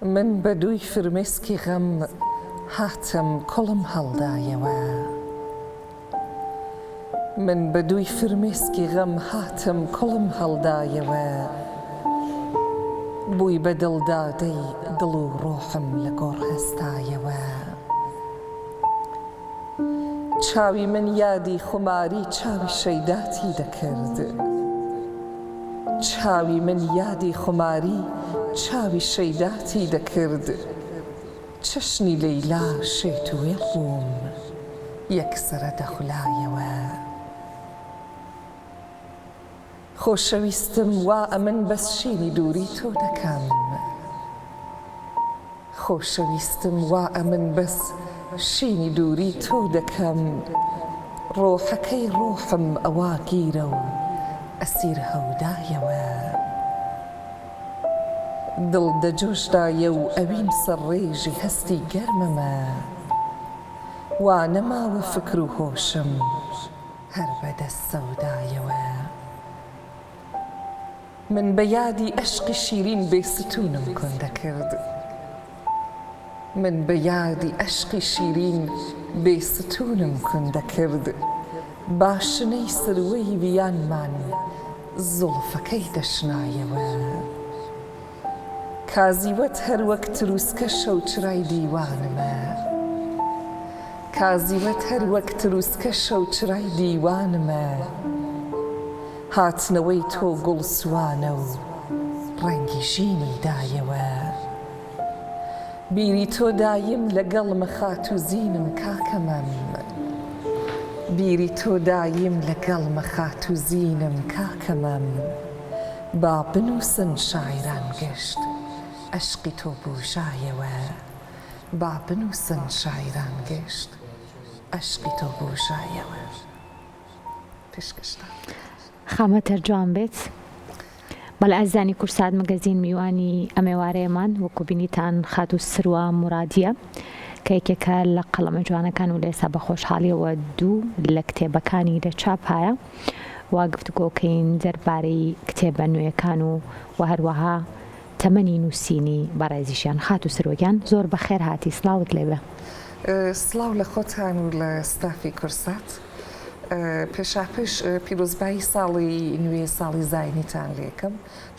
من بەدووی فرمێسکی غەم هاتم کوڵم هەڵدایەوە. من بەدووی فرمێسکی غەم هاتم کوڵم هەڵدایەوە. بووی بە دڵدادەی دڵ و ڕۆحم لە گۆڕ هەستایەوە. چاوی من یادی خوماری چاوی شەیداتی دەکرد. چاوی من یادی خوماری چاوی شەیداتی دەکرد. چەشنی لەیلا شێت و وێڵ بووم یەکسرە دەخولایەوە. خۆشەویستم وا ئەمن بەس شینی دووری تۆ دەکەم. خۆشەویستم وا ئەمن بەس شینی دووری تۆ دەکەم. ڕۆحەکەی ڕۆحم ئەوا گیرە و ئەسیر هەودایەوە. دڵ دەجۆشدایە و ئەوین سەرڕێژی هەستی گەرمەمە. وا نەماوە فکر و هۆشم هەر بەدەست سەودایەوە. من بە یادی عەشقی شیرین بێستوونم کۆن دەکرد. من بە یادی عەشقی شیرین بێستوونم کۆن دەکرد. باشنەی سروەی ڤیانمان زوڵفەکەی دەشنایەوە. کازیوەت هەر وەک تروسکە شەو چرای دیوانمە. کازیوەت هەر وەک تروسکە شەو چرای دیوانمە. هاتنەوەی تۆ گوڵ سوانە و ڕەنگی ژینی دایەوە. بیری تۆ دایم لەگەڵمە خات و زینم کاکەمەم. بیری تۆ دایم لەگەڵمە خات و زینم کاکەمەم. با بنووسن شاعران گشت عەشقی تۆ بوژایەوە. با بنووسن شاعران گشت عەشقی تۆ بوژایەوە. پێشکەشتان خامەتەر جوان بێت. بەڵێ ئازانی کورسات مەگەزین میوانی ئەمێوارەیەمان وەکو بینیتان خات و سروە مورادیە کە یەکێکە لە قەڵەمە جوانەکان و لە ئێستا بە خۆشحاڵیەوە دوو لە کتێبەکانی لە چاپایە. وا گفتوگۆکەین دەربارەی کتێبە نوێیەکان و هەروەها تەمەنی نووسینی بەڕێزیشیان. خات و سروەگیان زۆر بەخێر هاتی. سڵاوت لێبێ. سڵاو لە خۆتان و لە ستافی کورسات. پێشاپێش پیرۆزبایی ساڵی نوێ ساڵی زاینیتان لێکم.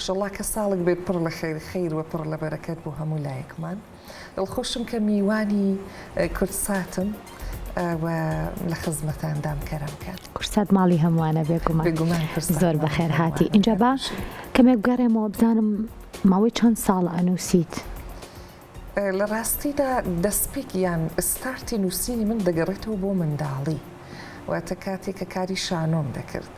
شڵا کە ساڵێک بێ پڕ لە خەیر وە پڕ لە بەرەکەت بۆ هەموو لایەکمان. دڵخۆشم کە میوانی کورساتم و لە خزمەتاندام کەرم کات. کورسات ماڵی هەمووانە بێگومان زۆر بەخێر هاتی. اینجا با کەمێک بگەڕێمەوە بزانم ماوەی چەند ساڵە ئەنووسیت؟ لە ڕاستیدا دەستپێک یان ستارتی نووسینی من دەگەڕێتەوە بۆ منداڵی. واتە کاتێک کە کاری شانۆم دەکرد.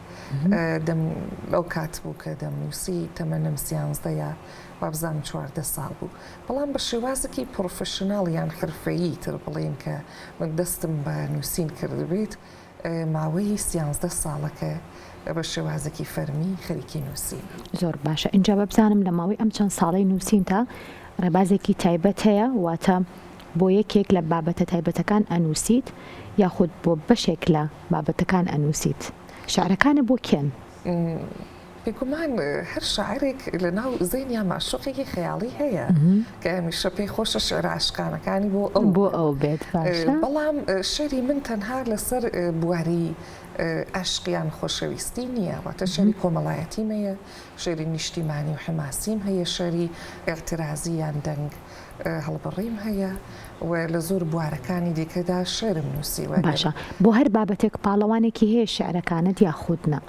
لەو کات بوو کە دەمنووسی تەمەنم 11 وابزانم 14 ساڵ بوو. بەڵام بە شێوازێکی پرۆفشناڵ یان حرفەیی تر بڵێن کە من دەستم بە نووسین کردبێت ماوەی 13 ساڵەکە بە شێوازێکی فەرمی خەریکی نووسین. زۆر باشە. اینجا ببزانم لە ماوەی ئەم چەند ساڵەی نووسین تا ڕێبازێکی تایبەت هەیە واتە بۆ یەکێک لە بابەتە تایبەتەکان ئەنووسیت یاخود بۆ بەشێک لە بابەتەکان ئەنووسیت؟ شعرەکانە بۆ کێن؟ بێگومان هەر شاعرێک لە ناو زەینیا ماشۆقێکی خەیاڵی هەیە کە هەمیشە پێی خۆشە شعر عاشقانەکانی بۆ ئەو بێت. بەڵام شعری من تەنها لەسەر بواری عشقیان خۆشەویستی نییە. واتە شعری کۆمەڵایەتیم هەیە، شعری نیشتیمانی و حماسیم هەیە، شعری ئێعترازی یان دەنگ هەڵبڕیم هەیە و لە زۆر بوارەکانی دیکەدا شعرم نووسیوە. باشە. بۆ هەر بابەتێک پاڵەوانێکی هەیە شعرەکانت یاخودنا؟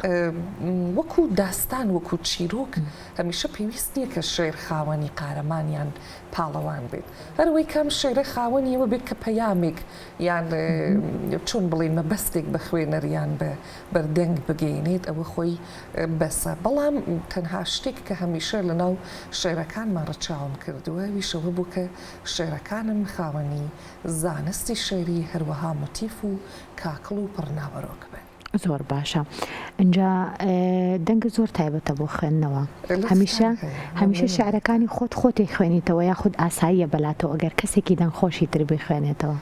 وەکو داستان وەکو چیرۆک هەمیشە پێویست نییە کە شعر خاوەنی قارەمانیان پاڵەوان بێت. هەروەی کەم شعرە خاوەنیەوە بێت کە پەیامێک یان چۆن بڵێن مەبەستێک بە خوێنەریان بە بەردەنگ بگەینێت ئەوە خۆی بەسە. بەڵام تەنها شتێک کە هەمیشە لە ناو شعرەکانمان ڕەچاوم کردووە ویشەوە بوو کە شعرەکانم خاوەنی زانستی شعری هەروەها مۆتیف و کاکڵ و پڕناوەڕۆک بن. زۆر باشە. اینجا دەنگ زۆر تایبەتە بۆ خوێندنەوە. هەمیشە شعرەکانی خۆتی خوێنیتەوە یاخود ئاساییە بەلاتەوە ئەگەر کەسێکی دەنگخۆشی تر بخوێنێتەوە؟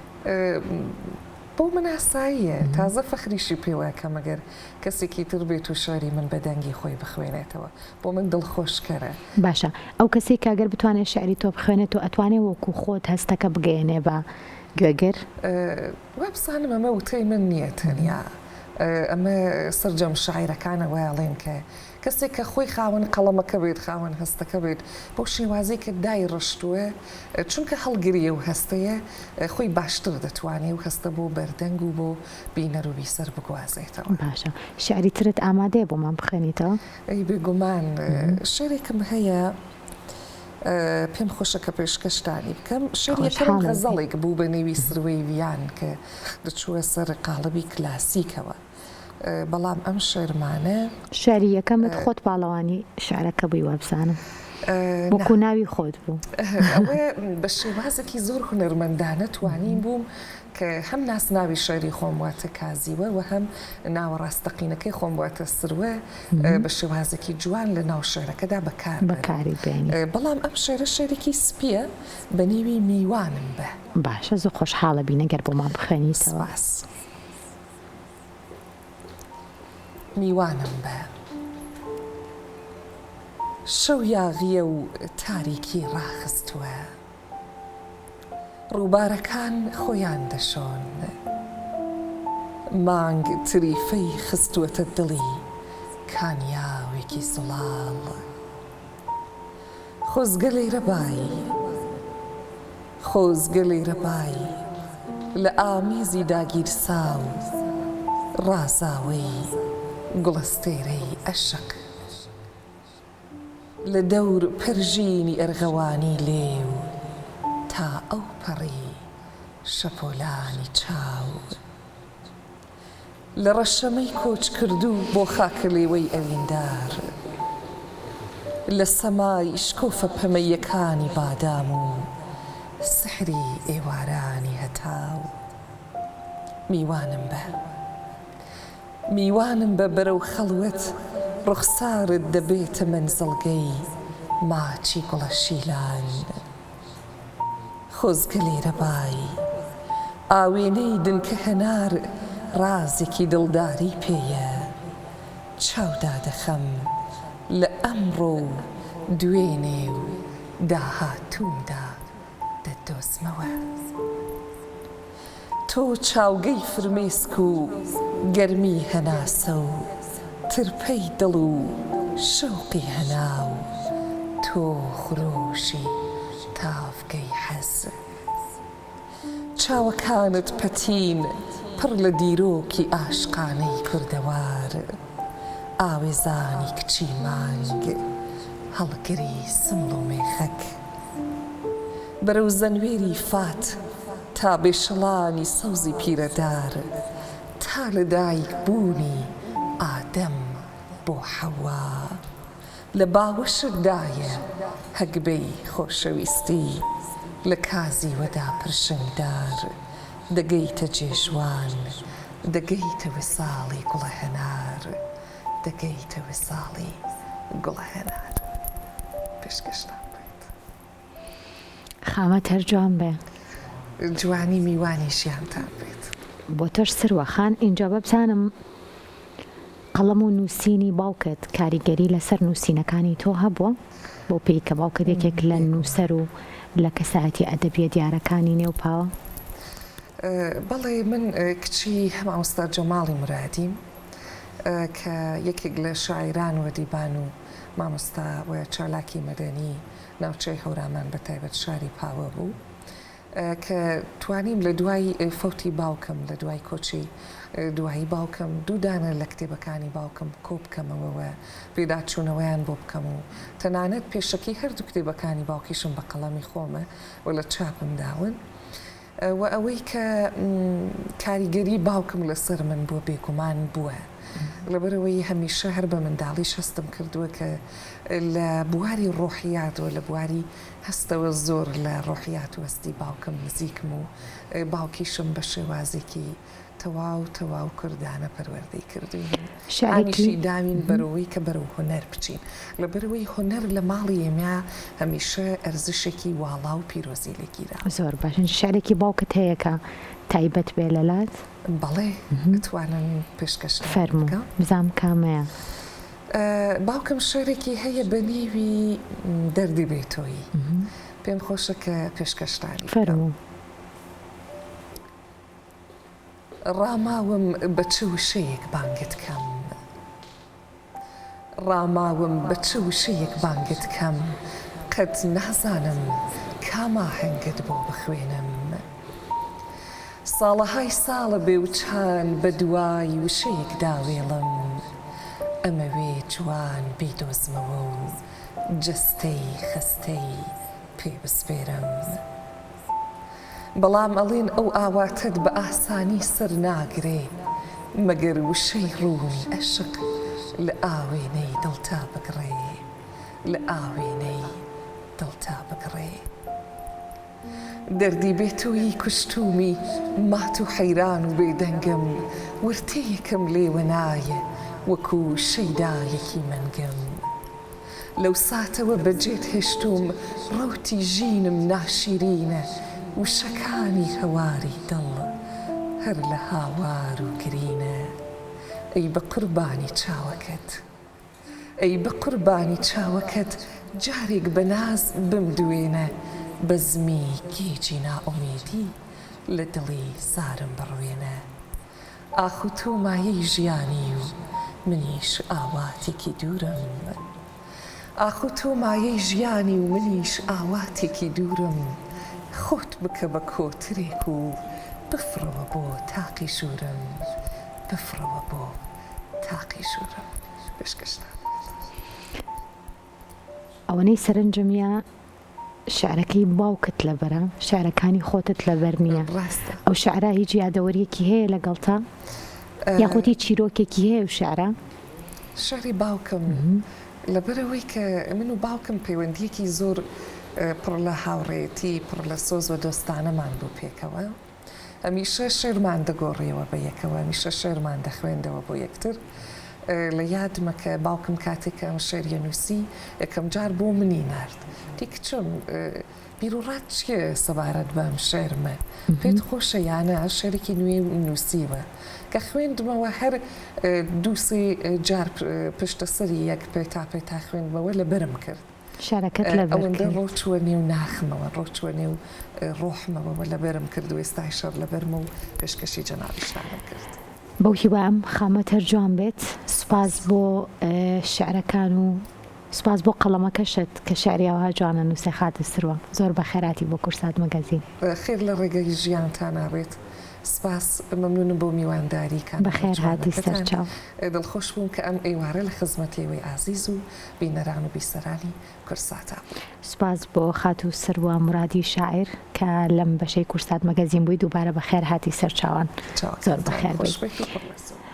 بۆ من ئاساییە تازە فەخریشی پێوە کە مەگەر کەسێکی تر بێت و شاری من بە دەنگی خۆی بخوێنێتەوە بۆ من دڵخۆشکەرە. باشە ئەو کەسێک کاگەر بتوانێت شعری تۆ بخوێنێت و ئەتوانێت وەکو خۆت هەستەکە بگەێنێ بە گوێگر؟ وەبسانم ئەمە وتەی من نییە تەنیا ئەمە سرجەم شاعیرەکانە وایڵێن کە کەسێک کە خۆی خاوەن قەڵەمەکە بێت خاوەن هەستەکە بێت بۆ شێوازەی کە دای ڕشتووە چونکە هەڵگریە و هەستەیە خۆی باشتر دەتوانێت و هەستە بۆ بەردەنگ و بۆ بینەروبی سەر بگوازێتەوە. باشە شعری ترت ئامادەیە بۆمان بخوێنیتەوە؟ ئەی بێگومان شعرێکم هەیە پێم خۆشە کە پێشکەشتانی بکەم. شعرێکم غەزەڵێک بوو بە نێوی سروەی ڤیان کە دەچووە سەر قاڵبی کلاسیکەوە. بەڵام ئەم شێرمانە شاری یەکەمت خۆت باڵەوانی شعرەکە بووی وابزانم وەکو ناوی خۆت بوو. ئەوێ بە شێوازێکی زۆر هونەرمەندانە توانین بووم کە هەم ناسناوی شێری خۆم واتە کازیوە و هەم ناوە ڕاستەقینەکەی خۆم واتە سروە بە شێوازێکی جوان لە ناو شێرەکەدا بەکاری بێنی. بەڵام ئەم شێرە شێرێکی سپیە بە نێوی میوانم بە. باشە زۆر خۆشحاڵە بینەگەر بۆمان بخوێنیتەوە. میوانم بە شەو یاغیە و تاریکی ڕاخستووە ڕووبارەکان خۆیان دەشۆن مانگ تریفەی خستووەتە دڵی کانیاوێکی سوڵاڵ خۆزگە لێرەبایی خۆزگە لێرەبایی لە ئامیزی داگیرسا و ڕازاوەی گوڵستێرەی ئەشق لە دەور پەرژینی ئەرغەوانی لێو تا ئەو پەڕی شەپۆلانی چاو لە ڕەشەمەی کۆچ کردو بۆ خاکە لێوەی ئەویندار لە سەمای شکۆفە پەمەیەکانی بادام و سحری ئێوارانی هەتاو میوانم بە بەرەو خەڵوەت ڕوخسارت دەبێتە منزڵگەی ماچی گوڵە شیلان خۆزگە لێرەبایی ئاوێنەی دنکە هەنار ڕازێکی دڵداری پێیە چاودا دەخەم لە ئەمڕۆ و دوێنێ و داهاتوومدا دەدۆزمەوە تۆ چاوگەی فرمێسک و گەرمی هەناسە و ترپەی دڵ و شەوقی هەناو تۆ خرۆشی تافگەی حەز چاوەکانت پەتین پڕ لە دیرۆکی ئاشقانەی کوردەوار ئاوێزانی کچی مانگ هەڵگری سمڵ و مێخەک بەرەو زەنوێری فات تا بێشڵانی سەوزی پیرەدار تا لە دایک بوونی ئادەم بۆ حەوا لە باوەشتدایە هەگبەی خۆشەویستی لە کازی وەدا پرشنگدار دەگەیتە جێژوان دەگەیتە وساڵی گوڵە هەنار دەگەیتە وساڵی گوڵە هەنار پێشکەشتان بێت خامە تەرجوان بێ جوانی میوانیشیانتان بێت بۆ تۆش سروەخان اینجا بەبزانم قەڵەم و نووسینی باوکت کاریگەری لەسەر نووسینەکانی تۆ هەبووە بۆ پێی کە باوکت یەکێک لە نووسەر و لە کەسایەتی ئەدەبیە دیارەکانی نێوپاوە؟ بەڵێ من کچی مامۆستا جەماڵی مرادیم کە یەکێک لە شاعیران و دیبان و مامۆستا وە چالاکی مەدەنی ناوچەی هەورامان بە تایبەت شاری پاوە بوو کە توانیم لە دوای فەوتی باوکم لە دوای کۆچی دوایی باوکم دوودانە لە کتێبەکانی باوکم کۆ بکەمەوەوە پێداچوونەوەیان بۆ بکەم و تەنانەت پێشەکی هەردوو کتێبەکانی باوکیشم بە قەڵەمی خۆمە و لە چاپم داون و ئەوەی کە کاریگەری باوکم لەسەر من بووە بێگومان بووە لەبەرەوەی هەمیشە هەر بە منداڵی شەستم کردووە کە لە بواری ڕۆحیاتەوە لە بواری هەستەوە زۆر لە ڕۆحیات وەستی باوکم نزیکم و باوکیشم بە شێوازێکی تەواو کوردانە پەروەردەی کردوین شعرێکی ئامیشی داوین بەرەوەی کە بەرەو هۆنەر بچین لە بەرەوەی هۆنەر لە ماڵی ئێمە هەمیشە ئەرزشێکی واڵا و پیرۆزی لێگیرا. زۆر باشن شعرێکی باوکت هەیە کە تایبەت بێ لەلات؟ بەڵێ دەتوانن پێشکەش فەرموو بزانم کامەیە. باوکم شعرێکی هەیە بە نیوی دەردی بێتۆیی پێم خۆشە کە پێشکەشتانی فەرموو. ڕاماوم بە چ وشەیەک بانگت کەم ڕاماوم بە چ وشەیەک بانگت کەم قەت نازانم کاما هەنگت بۆ بخوێنم ساڵەهای ساڵە بێ و چان بە دوای وشەیەک داوێڵم ئەمەوێ جوان بیدۆزمەوە و جستەی خستەی پێ بسپێرم بەڵام ئەڵێن ئەو ئاواتت بە ئاسانی سەر ناگرێ مەگەر وشەی ڕوونی ئەشق لە ئاوێنەی دڵتا بگڕێ لە ئاوێنەی دڵتا بگڕێ دەردی بێتۆیی کوشتومی مات و حەیران و بێدەنگم ورتەیەکم لێوە نایە وەکو شەیدایەکی منگم لەو ساتەوە بەجێت هێشتوم ڕەوتی ژینم ناشیرینە وشەکانی هەواری دڵ هەر لە هاوار و گرینە ئەی بە قوربانی چاوەکەت ئەی بە قوربانی چاوەکەت جارێک بە ناز بمدوێنە بەزمی گێجی نائومێدی لە دڵی زارم بڕوێنە ئاخ و تۆ مایەی ژیانی و منیش ئاواتێکی دوورم ئاخ و تۆ مایەی ژیانی و منیش ئاواتێکی دوورم خۆت بکە بە کۆترێک و بفرەوە بۆ تاقی ژوورم بفرەوە بۆ تاقی ژوورم پێشکەشتان ئەوەنەی سەرنجەمیە شعرەکەی باوکت لەبەرە شعرەکانی خۆتت لەبەر نییە ئەو شعرا هیچ یادەوەریەکی هەیە لەگەڵتا یاخۆتی چیرۆکێکی هەیە و شعرە شعری باوکم لەبەرەوەی کە من و باوکم پەیوەندیەکی زۆر پڕ لە هاوڕێتی پڕ لە سۆز و دۆستانەمان بوو پێکەوە هەمیشە شێرمان دەگۆڕیەوە بە یەکەوە هەمیشە شێرمان دەخوێندەوە بۆ یەکتر لە یادمە کە باوکم کاتێک ئەم شێریە نووسی یەکەم جار بۆ منی نرد دیکچم بیرروڕات چیە سەبارەت بەم شێرمە پێت خۆشە یانە شێرێکی نوێ نووسیوە کە خوێندمەوە هەر دووسێ جار پشتە سەری یەک پێتا خوێندمەوە لە بەرم کرد شارەکەت لە ئەوەندە ڕۆچوە نێو ناخمەوە ڕۆچوە نێو ڕۆحمەوە لە بەرم کرد و ئێستای شەر لە بەرمە و پێشکەشی جەنابیشتانم کرد بەو هیوام خامەت هەرجوان بێت سپاس بۆ شعرەکان و سپاس بۆ قەڵەمەکەشت کە شعریاوها جوانە نووسێ خاتە سروە زۆر بە خێراتی بۆ کورسات مەگەزین خێر لە ڕێگەی ژیانتان ناڕێت سپاس مەمنونم بۆ میوانداری کان بەخێر هاتی سەرچاو دڵخۆش بووم کە ئەم ئێوارە لە خزمەتێوەی ئازیز و بینەران و بیسەرانی کورساتە سپاس بۆ خات و سروە مرادی شاعر کە لەم بەشەی کورسات مەگەزین بووی دووبارە بەخێر هاتی سەرچاوان زۆر بەخێر بێت.